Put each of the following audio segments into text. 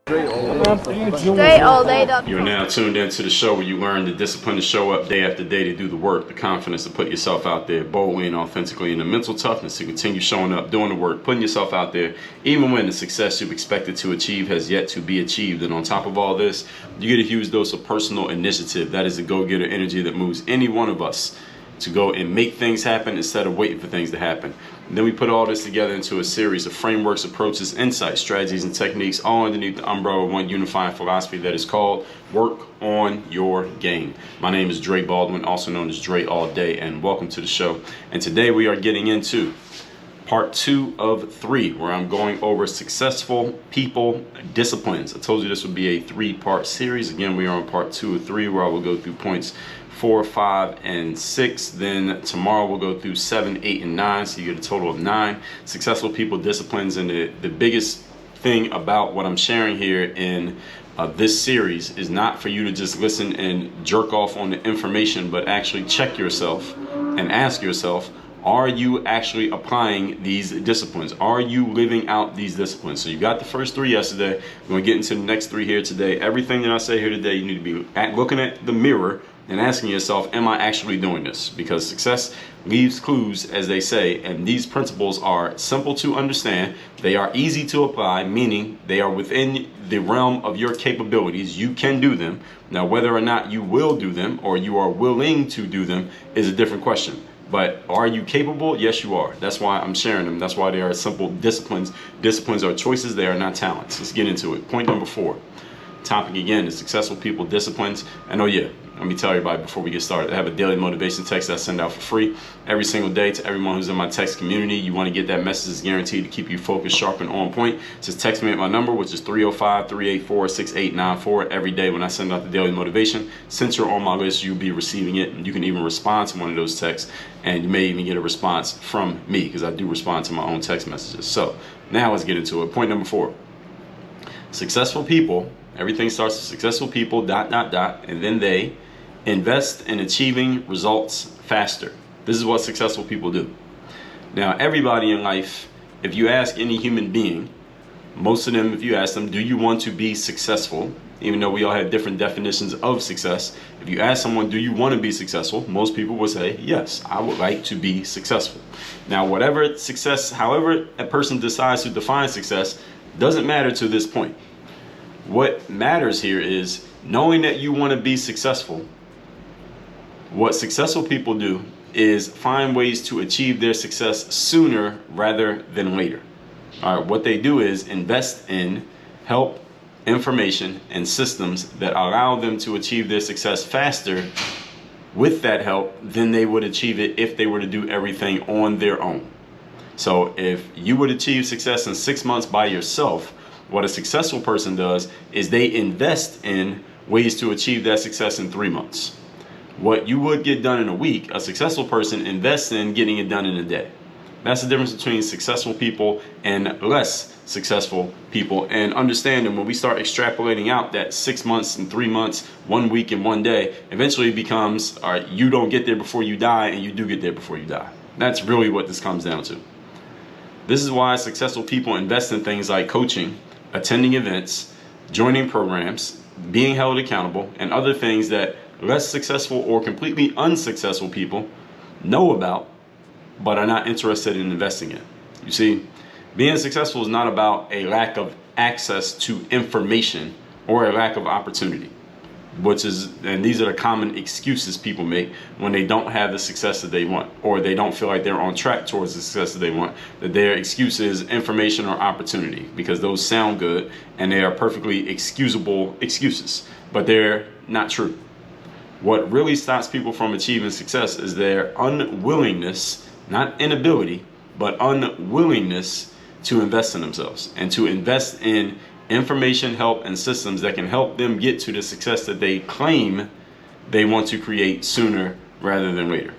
Straight all day. You're now tuned into the show where you learn the discipline to show up day after day to do the work, the confidence to put yourself out there boldly and authentically, and the mental toughness to continue showing up, doing the work, putting yourself out there, even when the success you've expected to achieve has yet to be achieved. And on top of all this, you get a huge dose of personal initiative. That is the go-getter energy that moves any one of us to go and make things happen instead of waiting for things to happen. And then we put all this together into a series of frameworks, approaches, insights, strategies, and techniques, all underneath the umbrella of one unifying philosophy that is called Work on Your Game. My name is Baldwin, also known as Dre All Day, and welcome to the show. And today we are getting into part 2 of 3, where I'm going over successful people disciplines. I told you this would be a 3-part series. Again, we are on part 2 of 3, where I will go through points 4, 5, and 6. Then tomorrow we'll go through 7, 8, and 9. So you get a total of 9 successful people disciplines. And the biggest thing about what I'm sharing here in this series is not for you to just listen and jerk off on the information, but actually check yourself and ask yourself, are you actually applying these disciplines? Are you living out these disciplines? So you got the first 3 yesterday. We're going to get into the next 3 here today. Everything that I say here today, you need to be looking at the mirror and asking yourself, am I actually doing this? Because success leaves clues, as they say, and these principles are simple to understand. They are easy to apply, meaning they are within the realm of your capabilities. You can do them. Now, whether or not you will do them or you are willing to do them is a different question. But are you capable? Yes, you are. That's why I'm sharing them. That's why they are simple disciplines. Disciplines are choices. They are not talents. Let's get into it. Point number 4. Topic again is successful people disciplines. And oh yeah, let me tell everybody before we get started, I have a daily motivation text that I send out for free every single day to everyone who's in my text community. You want to get that message, is guaranteed to keep you focused, sharp, and on point. Just text me at my number, which is 305-384-6894 every day when I send out the daily motivation. Since you're on my list, you'll be receiving it, and you can even respond to one of those texts, and you may even get a response from me because I do respond to my own text messages. So now let's get into it. Point number 4. Successful people, everything starts with successful people, ... and then they invest in achieving results faster. This is what successful people do. Now, everybody in life, if you ask any human being, most of them, if you ask them, do you want to be successful? Even though we all have different definitions of success, if you ask someone, do you want to be successful? Most people will say, yes, I would like to be successful. Now, whatever success, however a person decides to define success, doesn't matter to this point. What matters here is knowing that you want to be successful. What successful people do is find ways to achieve their success sooner rather than later. All right, what they do is invest in help, information, and systems that allow them to achieve their success faster with that help than they would achieve it if they were to do everything on their own. So if you would achieve success in 6 months by yourself, what a successful person does is they invest in ways to achieve that success in 3 months. What you would get done in a week, a successful person invests in getting it done in a day. That's the difference between successful people and less successful people. And understanding when we start extrapolating out that 6 months and 3 months, 1 week and 1 day, eventually it becomes, all right, you don't get there before you die, and you do get there before you die. That's really what this comes down to. This is why successful people invest in things like coaching, attending events, joining programs, being held accountable, and other things that less successful or completely unsuccessful people know about but are not interested in investing in. You see, being successful is not about a lack of access to information or a lack of opportunity, and these are the common excuses people make when they don't have the success that they want, or they don't feel like they're on track towards the success that they want, that their excuse is information or opportunity, because those sound good and they are perfectly excusable excuses, but they're not true. What really stops people from achieving success is their unwillingness, not inability, but unwillingness to invest in themselves and to invest in information, help, and systems that can help them get to the success that they claim they want to create sooner rather than later.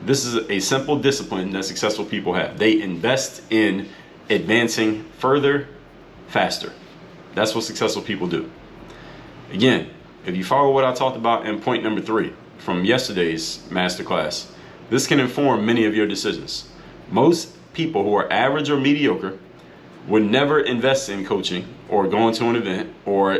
This is a simple discipline that successful people have. They invest in advancing further, faster. That's what successful people do. Again, if you follow what I talked about in point number 3 from yesterday's masterclass, this can inform many of your decisions. Most people who are average or mediocre would never invest in coaching or going to an event or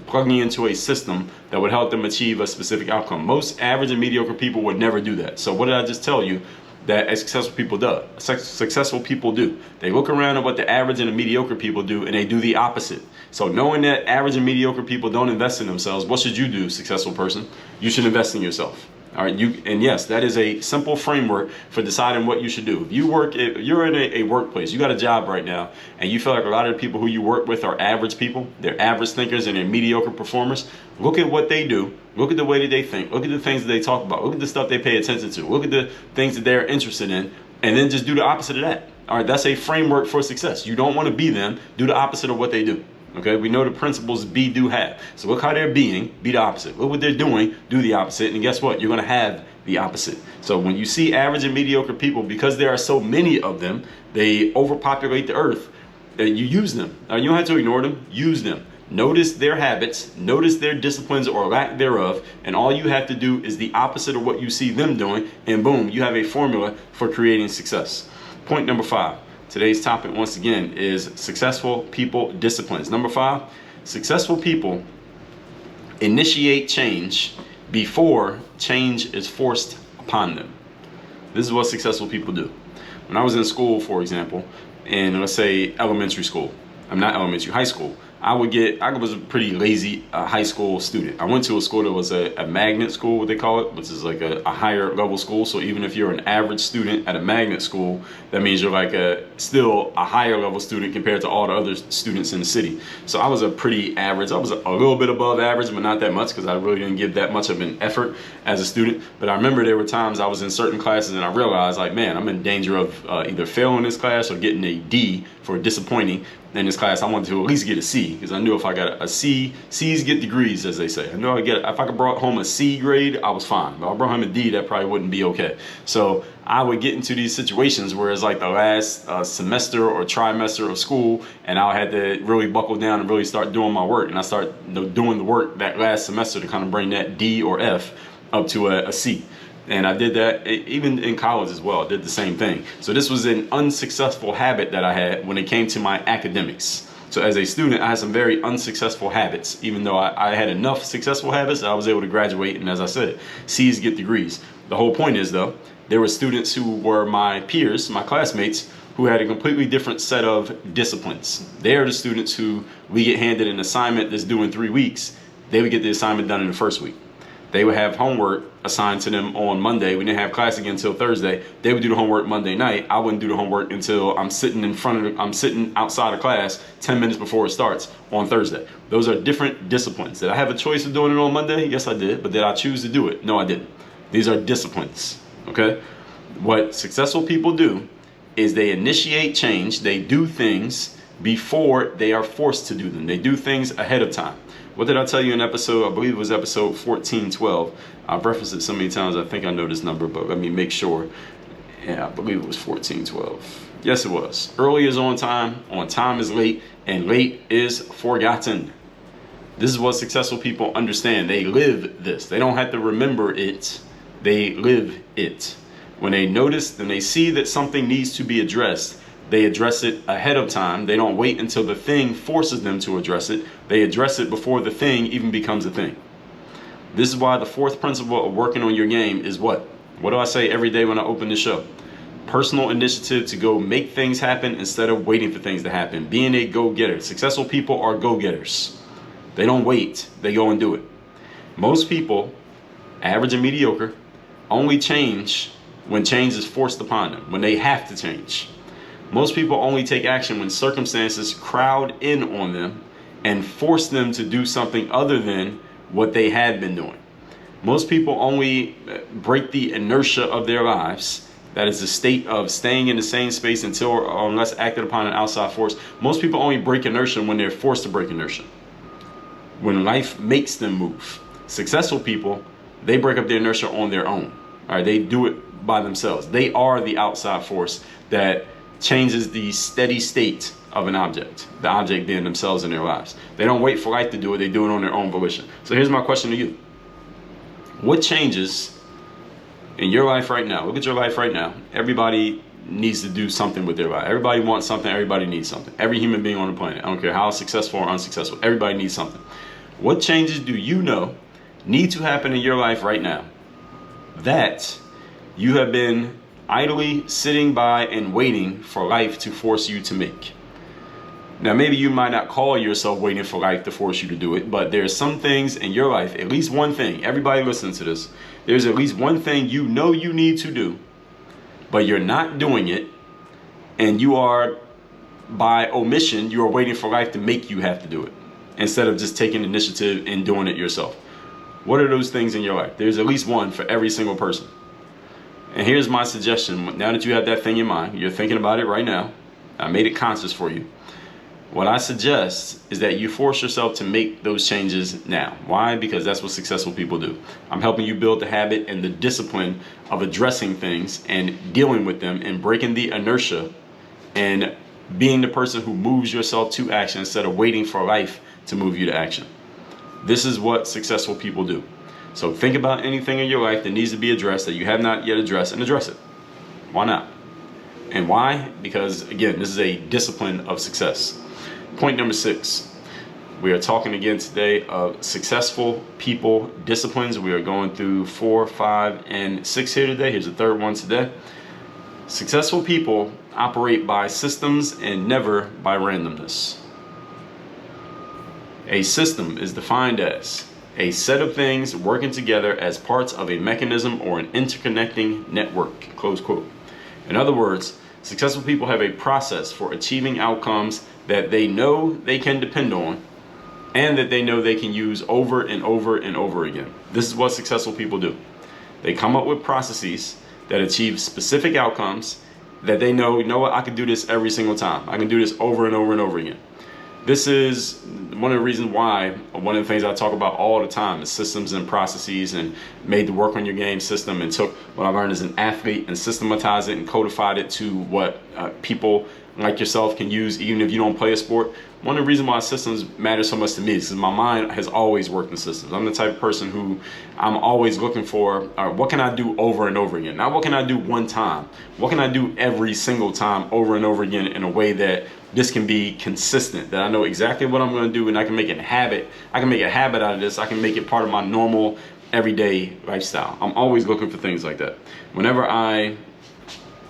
plugging into a system that would help them achieve a specific outcome. Most average and mediocre people would never do that. So what did I just tell you that successful people do? Successful people do. They look around at what the average and the mediocre people do, and they do the opposite. So knowing that average and mediocre people don't invest in themselves, what should you do, successful person? You should invest in yourself. All right, and yes, that is a simple framework for deciding what you should do. If you're in a workplace, you got a job right now, and you feel like a lot of the people who you work with are average people, they're average thinkers and they're mediocre performers, look at what they do, look at the way that they think, look at the things that they talk about, look at the stuff they pay attention to, look at the things that they're interested in, and then just do the opposite of that. All right, that's a framework for success. You don't want to be them, do the opposite of what they do. Okay, we know the principles be, do, have. So look how they're being, be the opposite. Look what they're doing, do the opposite. And guess what? You're going to have the opposite. So when you see average and mediocre people, because there are so many of them, they overpopulate the earth, you use them. You don't have to ignore them, use them. Notice their habits, notice their disciplines or lack thereof, and all you have to do is the opposite of what you see them doing, and boom, you have a formula for creating success. Point number 5. Today's topic, once again, is successful people disciplines. Number 5, successful people initiate change before change is forced upon them. This is what successful people do. When I was in school, for example, in, let's say, high school, I was a pretty lazy high school student. I went to a school that was a magnet school, what they call it, which is like a higher level school. So even if you're an average student at a magnet school, that means you're like still a higher level student compared to all the other students in the city. So I was a pretty average. I was a little bit above average, but not that much, because I really didn't give that much of an effort as a student. But I remember there were times I was in certain classes and I realized, like, man, I'm in danger of either failing this class or getting a D for disappointing in this class. I wanted to at least get a C, because I knew if I got a C, C's get degrees, as they say. I knew if I could brought home a C grade, I was fine. But if I brought home a D, that probably wouldn't be okay. So I would get into these situations where it's like the last semester or trimester of school, and I had to really buckle down and really start doing my work. And I start doing the work that last semester to kind of bring that D or F up to a C. And I did that even in college as well. I did the same thing. So this was an unsuccessful habit that I had when it came to my academics. So as a student, I had some very unsuccessful habits, even though I had enough successful habits that I was able to graduate. And as I said, C's get degrees. The whole point is, though, there were students who were my peers, my classmates, who had a completely different set of disciplines. They are the students who we get handed an assignment that's due in 3 weeks. They would get the assignment done in the first week. They would have homework assigned to them on Monday. We didn't have class again until Thursday. They would do the homework Monday night. I wouldn't do the homework until I'm sitting outside of class 10 minutes before it starts on Thursday. Those are different disciplines. Did I have a choice of doing it on Monday? Yes, I did. But did I choose to do it? No, I didn't. These are disciplines, okay? What successful people do is they initiate change. They do things before they are forced to do them. They do things ahead of time. What did I tell you in episode, I believe it was episode 1412. I've referenced it so many times, I think I know this number, but let me make sure. Yeah, I believe it was 1412. Yes, it was. Early is on time is late, and late is forgotten. This is what successful people understand. They live this. They don't have to remember it. They live it. When they notice and they see that something needs to be addressed, they address it ahead of time. They don't wait until the thing forces them to address it. They address it before the thing even becomes a thing. This is why the 4th principle of working on your game is what? What do I say every day when I open the show? Personal initiative to go make things happen instead of waiting for things to happen. Being a go-getter. Successful people are go-getters. They don't wait. They go and do it. Most people, average and mediocre, only change when change is forced upon them, when they have to change. Most people only take action when circumstances crowd in on them and force them to do something other than what they had been doing. Most people only break the inertia of their lives, that is the state of staying in the same space until or unless acted upon an outside force. Most people only break inertia when they're forced to break inertia, when life makes them move. Successful people, they break up their inertia on their own. All right, they do it by themselves. They are the outside force that changes the steady state of an object, the object being themselves in their lives. They don't wait for life to do it, they do it on their own volition. So here's my question to you. What changes in your life right now? Look at your life right now. Everybody needs to do something with their life. Everybody wants something. Everybody needs something. Every human being on the planet, I don't care how successful or unsuccessful, everybody needs something. What changes do you know need to happen in your life right now that you have been idly sitting by and waiting for life to force you to make? Now, maybe you might not call yourself waiting for life to force you to do it, but there's some things in your life, at least one thing, everybody listening to this, there's at least one thing you know you need to do, but you're not doing it, and you are, by omission, you are waiting for life to make you have to do it, instead of just taking initiative and doing it yourself. What are those things in your life? There's at least one for every single person. And here's my suggestion. Now that you have that thing in mind, you're thinking about it right now, I made it conscious for you. What I suggest is that you force yourself to make those changes now. Why? Because that's what successful people do. I'm helping you build the habit and the discipline of addressing things and dealing with them and breaking the inertia and being the person who moves yourself to action instead of waiting for life to move you to action. This is what successful people do. So think about anything in your life that needs to be addressed that you have not yet addressed, and address it. Why not? And why? Because again, this is a discipline of success. Point number 6. We are talking again today of successful people disciplines. We are going through 4, 5, and 6 here today. Here's the third one today. Successful people operate by systems and never by randomness. A system is defined as a set of things working together as parts of a mechanism or an interconnecting network, close quote. In other words, successful people have a process for achieving outcomes that they know they can depend on and that they know they can use over and over and over again. This is what successful people do. They come up with processes that achieve specific outcomes that they know, you know what, I can do this every single time. I can do this over and over and over again. This is one of the reasons why, one of the things I talk about all the time is systems and processes, and made the work on your game system and took what I learned as an athlete and systematized it and codified it to what people like yourself can use even if you don't play a sport. One of the reasons why systems matter so much to me is because my mind has always worked in systems. I'm the type of person who I'm always looking for, what can I do over and over again? Not what can I do one time? What can I do every single time over and over again in a way that this can be consistent, that I know exactly what I'm going to do and I can make it a habit. I can make a habit out of this. I can make it part of my normal everyday lifestyle. I'm always looking for things like that. Whenever I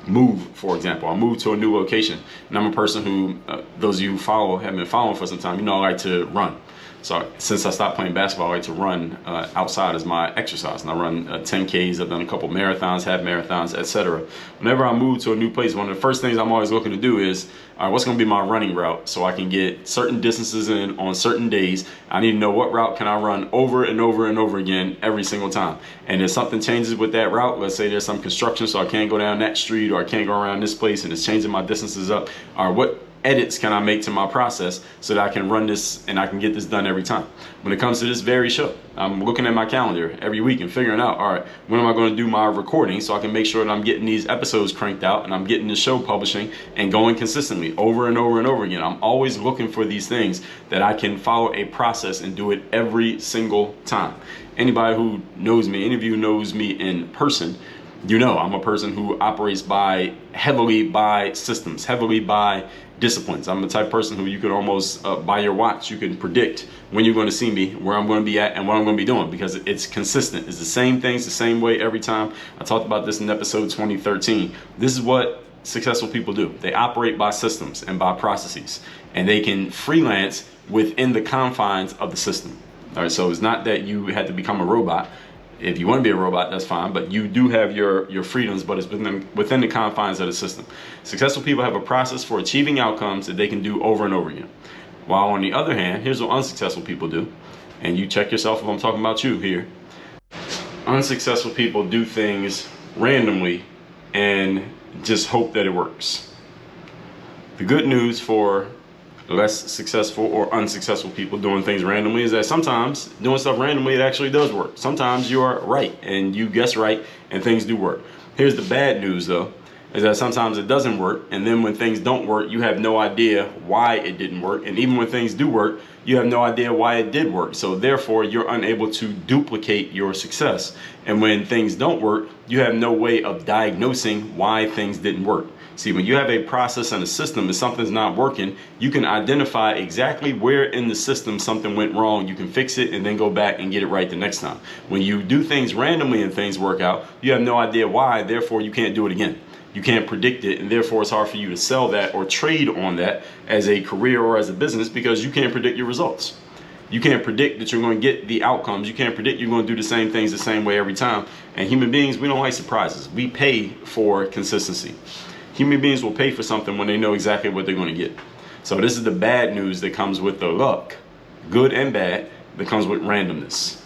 move, for example, I move to a new location, and I'm a person who, those of you who have been following for some time, you know I like to run. So since I stopped playing basketball, I like to run outside as my exercise, and I run 10Ks. I've done a couple marathons, half marathons, etc. Whenever I move to a new place, one of the first things I'm always looking to do is, all right, what's going to be my running route so I can get certain distances in on certain days. I need to know what route can I run over and over and over again every single time. And if something changes with that route, let's say there's some construction so I can't go down that street, or I can't go around this place and it's changing my distances up, or what edits can I make to my process so that I can run this and I can get this done every time. When it comes to this very show, I'm looking at my calendar every week and figuring out, all right, when am I going to do my recording so I can make sure that I'm getting these episodes cranked out and I'm getting the show publishing and going consistently over and over and over again. I'm always looking for these things that I can follow a process and do it every single time. Anybody who knows me, any of you who knows me in person, you know I'm a person who operates heavily by systems, heavily by disciplines. I'm the type of person who you can almost, by your watch, you can predict when you're going to see me, where I'm going to be at, and what I'm going to be doing, because it's consistent. It's the same things, the same way every time. I talked about this in episode 2013. This is what successful people do. They operate by systems and by processes, and they can freelance within the confines of the system. All right, so it's not that you had to become a robot. If you want to be a robot, that's fine, but you do have your freedoms, but it's within the confines of the system. Successful people have a process for achieving outcomes that they can do over and over again. While on the other hand, here's what unsuccessful people do, and you check yourself if I'm talking about you here. Unsuccessful people do things randomly and just hope that it works. The good news for less successful or unsuccessful people doing things randomly is that sometimes doing stuff randomly, it actually does work. Sometimes you are right and you guess right and things do work. Here's the bad news though, is that sometimes it doesn't work, and then when things don't work, you have no idea why it didn't work, and even when things do work, you have no idea why it did work. So therefore, you're unable to duplicate your success. And when things don't work, you have no way of diagnosing why things didn't work. See, when you have a process and a system and something's not working, you can identify exactly where in the system something went wrong. You can fix it and then go back and get it right the next time. When you do things randomly and things work out, you have no idea why, therefore you can't do it again. You can't predict it, and therefore it's hard for you to sell that or trade on that as a career or as a business, because you can't predict your results. You can't predict that you're going to get the outcomes. You can't predict you're going to do the same things the same way every time. And human beings, we don't like surprises. We pay for consistency. Human beings will pay for something when they know exactly what they're going to get. So this is the bad news that comes with the luck, good and bad, that comes with randomness.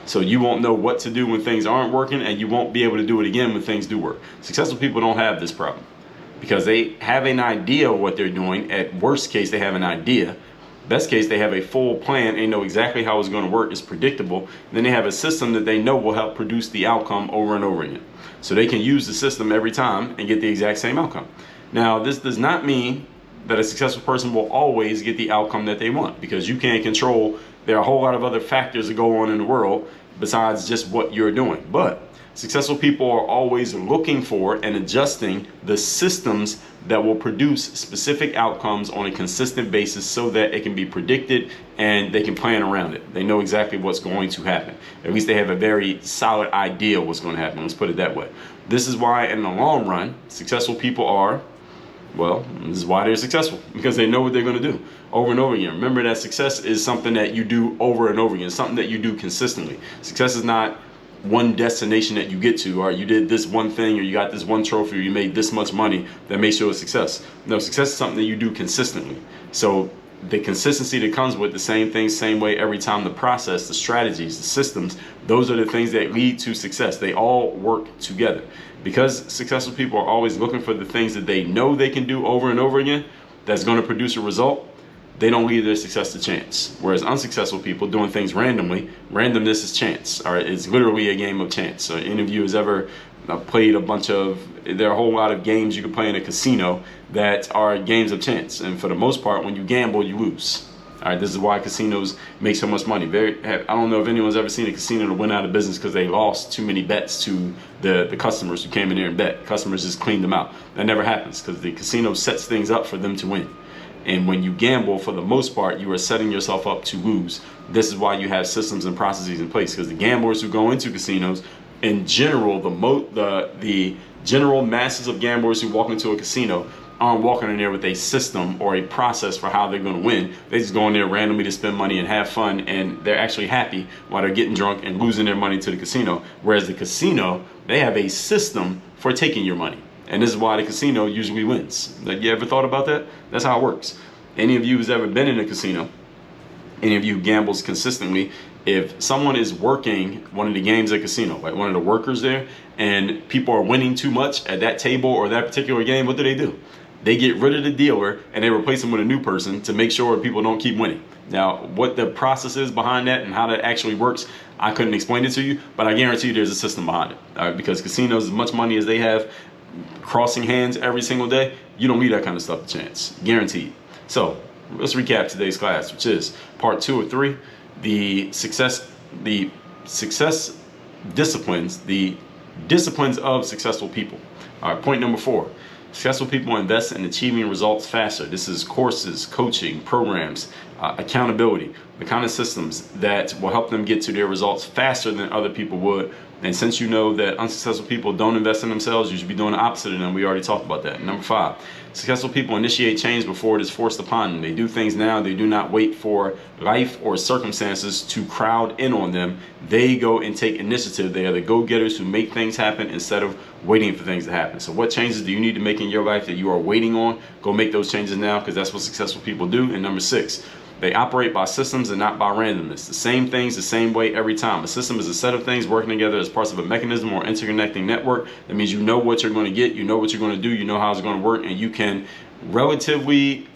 So you won't know what to do when things aren't working, and you won't be able to do it again when things do work. Successful people don't have this problem because they have an idea of what they're doing. At worst case, they have an idea. Best case, they have a full plan and know exactly how it's going to work. It's predictable. And then they have a system that they know will help produce the outcome over and over again. So they can use the system every time and get the exact same outcome. Now, this does not mean that a successful person will always get the outcome that they want, because you can't control. There are a whole lot of other factors that go on in the world besides just what you're doing. But successful people are always looking for and adjusting the systems that will produce specific outcomes on a consistent basis so that it can be predicted and they can plan around it. They know exactly what's going to happen. At least they have a very solid idea of what's going to happen. Let's put it that way. This is why in the long run, successful people are, well, this is why they're successful, because they know what they're going to do over and over again. Remember that success is something that you do over and over again, something that you do consistently. Success is not one destination that you get to, or you did this one thing, or you got this one trophy, or you made this much money that makes you a success. No, success is something that you do consistently. So the consistency that comes with the same thing, same way every time, the process, the strategies, the systems, those are the things that lead to success. They all work together. Because successful people are always looking for the things that they know they can do over and over again, that's going to produce a result, they don't leave their success to chance. Whereas unsuccessful people doing things randomly, randomness is chance. All right, it's literally a game of chance. So any of you has ever played there are a whole lot of games you can play in a casino that are games of chance. And for the most part, when you gamble, you lose. All right, this is why casinos make so much money. I don't know if anyone's ever seen a casino that went out of business because they lost too many bets to the customers who came in there and bet. Customers just cleaned them out. That never happens because the casino sets things up for them to win. And when you gamble, for the most part, you are setting yourself up to lose. This is why you have systems and processes in place, because the gamblers who go into casinos, in general, the general masses of gamblers who walk into a casino aren't walking in there with a system or a process for how they're going to win. They just go in there randomly to spend money and have fun, and they're actually happy while they're getting drunk and losing their money to the casino. Whereas the casino, they have a system for taking your money. And this is why the casino usually wins. Like, you ever thought about that? That's how it works. Any of you who's ever been in a casino, any of you who gambles consistently, if someone is working one of the games at a casino, like one of the workers there, and people are winning too much at that table or that particular game, what do? They get rid of the dealer and they replace them with a new person to make sure people don't keep winning. Now, what the process is behind that and how that actually works, I couldn't explain it to you, but I guarantee you there's a system behind it. Because casinos, as much money as they have, crossing hands every single day, you don't leave that kind of stuff to chance, guaranteed. So let's recap today's class, which is part 2 of 3, the success disciplines, the disciplines of successful people. All right, point number 4. Successful people invest in achieving results faster. This is courses, coaching, programs, accountability, the kind of systems that will help them get to their results faster than other people would. And since you know that unsuccessful people don't invest in themselves, you should be doing the opposite of them. We already talked about that. Number 5, successful people initiate change before it is forced upon them. They do things now. They do not wait for life or circumstances to crowd in on them. They go and take initiative. They are the go-getters who make things happen instead of waiting for things to happen. So what changes do you need to make in your life that you are waiting on? Go make those changes now, because that's what successful people do. And number 6, they operate by systems and not by randomness. The same things the same way every time. A system is a set of things working together as parts of a mechanism or interconnecting network. That means you know what you're going to get, you know what you're going to do, you know how it's going to work, and you can relatively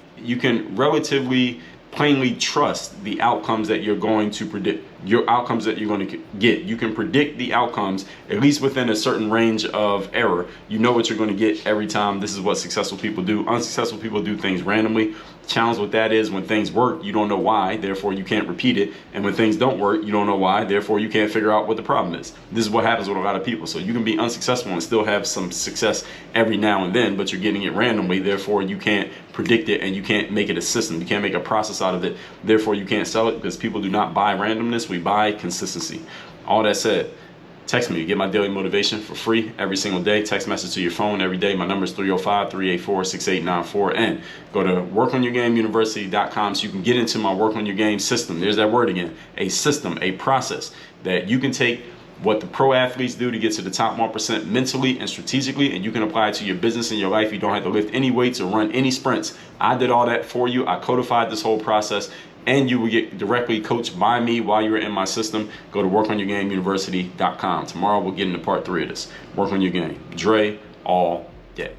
plainly trust the outcomes that you're going to predict, your outcomes that you're going to get. You can predict the outcomes, at least within a certain range of error. You know what you're going to get every time. This is what successful people do. Unsuccessful people do things randomly. Challenge with that is when things work, you don't know why, therefore you can't repeat it. And when things don't work, you don't know why, therefore you can't figure out what the problem is. This is what happens with a lot of people. So you can be unsuccessful and still have some success every now and then, but you're getting it randomly, therefore you can't predict it and you can't make it a system. You can't make a process out of it, therefore you can't sell it, because people do not buy randomness, we buy consistency. All that said, text me, get my daily motivation for free every single day. Text message to your phone every day. My number is 305-384-6894. And go to workonyourgameuniversity.com so you can get into my Work on Your Game system. There's that word again, a system, a process that you can take what the pro athletes do to get to the top 1% mentally and strategically, and you can apply it to your business and your life. You don't have to lift any weights or run any sprints. I did all that for you. I codified this whole process, and you will get directly coached by me while you're in my system. Go to workonyourgameuniversity.com. Tomorrow we'll get into part 3 of this. Work on your game. Dre all day.